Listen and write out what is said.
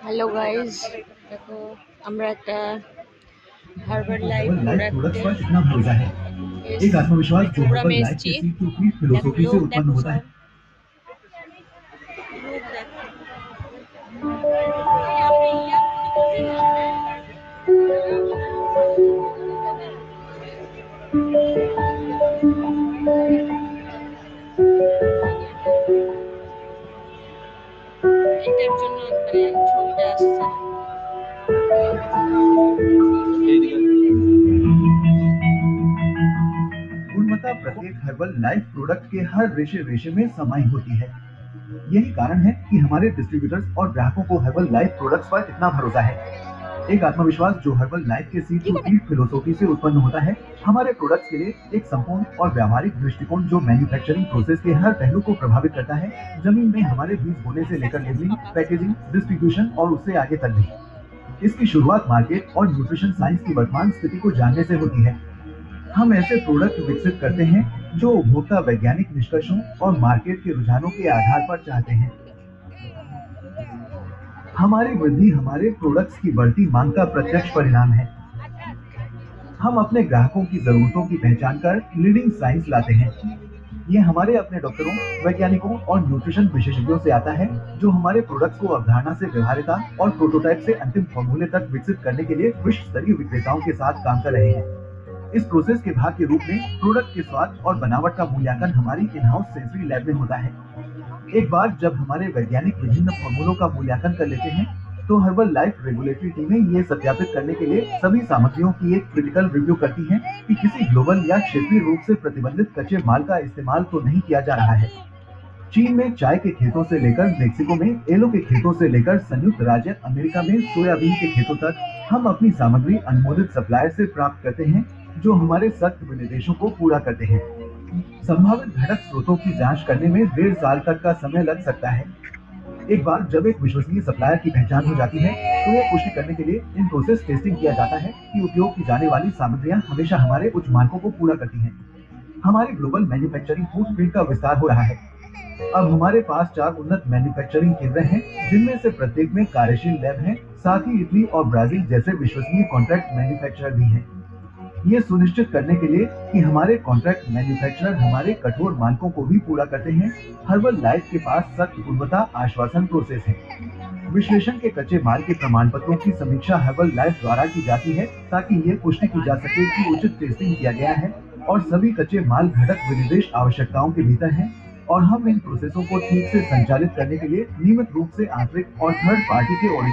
Hello guys, দেখো আমরা একটা herbal life herbal life products প্রোডাক্টের पर कितना भरोसा है। एक आत्मविश्वास जो প্রোগ্রামে हर्बल लाइफ এসেছি। के सीड टू फीड দেখো फिलोसॉफी से লোক, उत्पन्न দেখো होता সব है। লোক দেখো। এটার জন্য মানে ছবিটা আসছে না। गुणवत्ता प्रत्येक हर्बल लाइफ प्रोडक्ट के हर रेशे रेशे में समाई होती है। यही कारण है कि हमारे डिस्ट्रीब्यूटर्स और ग्राहकों को हर्बल लाइफ प्रोडक्ट्स पर इतना भरोसा है। एक आत्मविश्वास जो हर्बल लाइफ के सीड टू फीड फिलोसॉफी से उत्पन्न होता है। हमारे प्रोडक्ट्स के लिए एक संपूर्ण और व्यावहारिक दृष्टिकोण जो मैन्युफैक्चरिंग प्रोसेस के हर पहलू को प्रभावित करता है। जमीन में हमारे बीज बोने से लेकर लेबलिंग, पैकेजिंग, डिस्ट्रीब्यूशन और उससे आगे तक भी। इसकी शुरुआत मार्केट और न्यूट्रिशन साइंस की वर्तमान स्थिति को जानने से होती है। हम ऐसे प्रोडक्ट विकसित करते हैं जो उपभोक्ता वैज्ञानिक निष्कर्षों और मार्केट के रुझानों के आधार पर चाहते हैं। हमारी वृद्धि हमारे प्रोडक्ट्स की बढ़ती मांग का प्रत्यक्ष परिणाम है। हम अपने ग्राहकों की जरूरतों की पहचान कर लीडिंग साइंस लाते हैं। ये हमारे अपने डॉक्टरों, वैज्ञानिकों और न्यूट्रिशन विशेषज्ञों से आता है, जो हमारे प्रोडक्ट्स को अवधारणा से व्यवहार्यता और प्रोटोटाइप से अंतिम फॉर्मूले तक विकसित करने के लिए विश्व स्तरीय विक्रेताओं के साथ काम कर रहे हैं। इस प्रोसेस के भाग के रूप में प्रोडक्ट के स्वाद और बनावट का मूल्यांकन हमारी इन हाउस सेंसरी लैब में होता है। एक बार जब हमारे वैज्ञानिक विभिन्न फॉर्मूलों का मूल्यांकन कर लेते हैं, तो हर्बल लाइफ रेगुलेटरी टीमें ये सत्यापित करने के लिए सभी सामग्रियों की एक क्रिटिकल रिव्यू करती हैं कि किसी ग्लोबल या क्षेत्रीय रूप से प्रतिबंधित कच्चे माल का इस्तेमाल तो नहीं किया जा रहा है। चीन में चाय के खेतों से लेकर मेक्सिको में एलो के खेतों से लेकर संयुक्त राज्य अमेरिका में सोयाबीन के खेतों तक हम अपनी सामग्री अनुमोदित सप्लायर से प्राप्त करते हैं, जो हमारे सख्त विनिर्देशों को पूरा करते हैं। संभावित घटक स्रोतों की जांच करने में 1.5 साल तक का समय लग सकता है। एक बार जब एक विश्वसनीय सप्लायर की पहचान हो जाती है, तो यह पुष्टि करने के लिए इन प्रोसेस टेस्टिंग किया जाता है कि उपयोग की जाने वाली सामग्रियां हमेशा हमारे उच्च मानकों को पूरा करती हैं। हमारी ग्लोबल मैन्युफैक्चरिंग फुटप्रिंट का विस्तार हो रहा है। अब हमारे पास 4 उन्नत मैन्युफैक्चरिंग केंद्र हैं, जिनमें से प्रत्येक में कार्यशील लैब है। साथ ही इटली और ब्राजील जैसे विश्वसनीय कॉन्ट्रैक्ट मैन्युफैक्चरर भी हैं। ये सुनिश्चित करने के लिए कि हमारे कॉन्ट्रैक्ट मैन्युफैक्चरर हमारे कठोर मानकों को भी पूरा करते हैं, हर्बल लाइफ के पास सख्त गुणवत्ता आश्वासन प्रोसेस है। विश्लेषण के कच्चे माल के प्रमाण पत्रों की समीक्षा हर्बल लाइफ द्वारा की जाती है, ताकि ये पुष्टि की जा सके कि उचित टेस्टिंग किया गया है और सभी कच्चे माल घटक विनिर्देश आवश्यकताओं के भीतर हैं। और हम इन प्रोसेसों को ठीक से संचालित करने के लिए नियमित रूप से आंतरिक और थर्ड पार्टी के ऑडिट